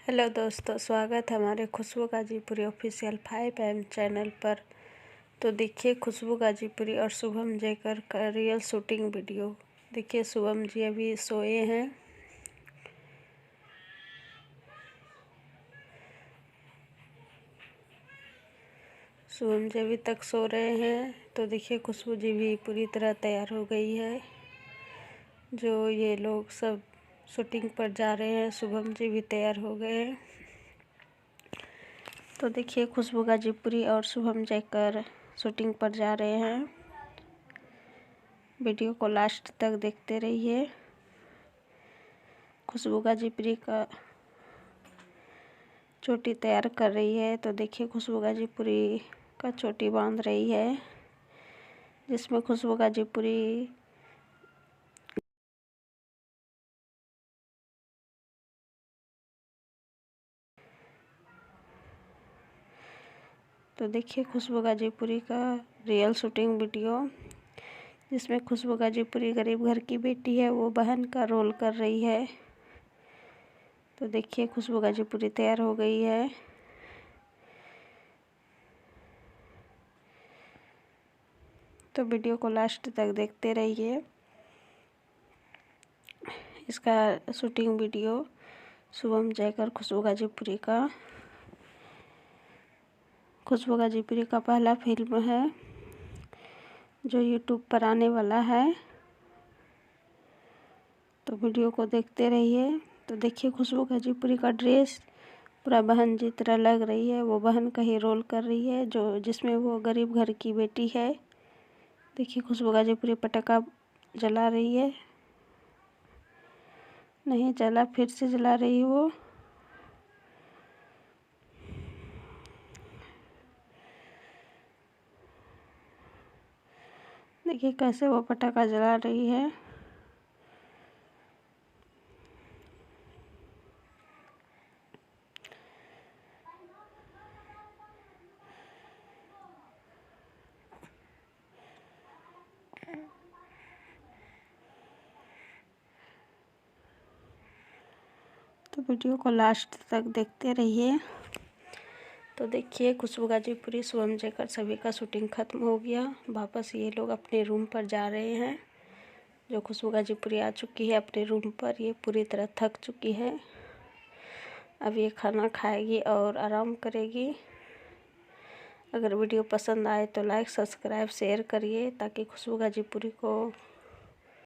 Hello दोस्तों, स्वागत है हमारे खुशबू गाजीपुरी ऑफिशियल 5 AM चैनल पर। तो देखिए खुशबू गाजीपुरी और शुभम जयकर का रियल शूटिंग वीडियो। देखिए शुभम जी अभी सोए हैं। शुभम जी अभी तक सो रहे हैं। तो देखिए खुशबू जी भी पूरी तरह तैयार हो गई है। जो ये लोग सब शूटिंग पर जा रहे हैं, शुभम जी भी तैयार हो गए हैं। तो देखिए खुशबू गाजीपुरी और शुभम जयकर शूटिंग पर जा रहे हैं। वीडियो को लास्ट तक देखते रहिए। खुशबू गाजीपुरी का चोटी तैयार कर रही है। तो देखिए खुशबू गाजीपुरी का चोटी बांध रही है, जिसमें खुशबू गाजीपुरी तो देखिए खुशबू गाजीपुरी का रियल शूटिंग वीडियो, जिसमें खुशबू गाजीपुरी गरीब घर की बेटी है, वो बहन का रोल कर रही है। तो देखिए खुशबू गाजीपुरी तैयार हो गई है। तो वीडियो को लास्ट तक देखते रहिए। इसका शूटिंग वीडियो शुभम जयकर खुशबू गाजीपुरी का पहला फिल्म है जो यूट्यूब पर आने वाला है। तो वीडियो को देखते रहिए। तो देखिए खुशबू गाजीपुरी का ड्रेस पूरा बहन जी तरह लग रही है। वो बहन का ही रोल कर रही है, जिसमें वो गरीब घर की बेटी है। देखिए खुशबू गाजीपुरी पटाखा जला रही है। नहीं जला, फिर से जला रही वो। देखिए कैसे वो पटाखा जला रही है। तो वीडियो को लास्ट तक देखते रहिए। तो देखिए खुशबू गाजीपुरी शुभम जयकर सभी का शूटिंग खत्म हो गया। वापस ये लोग अपने रूम पर जा रहे हैं। जो खुशबू गाजीपुरी आ चुकी है अपने रूम पर, ये पूरी तरह थक चुकी है। अब ये खाना खाएगी और आराम करेगी। अगर वीडियो पसंद आए तो लाइक, सब्सक्राइब, शेयर करिए, ताकि खुशबू गाजीपुरी को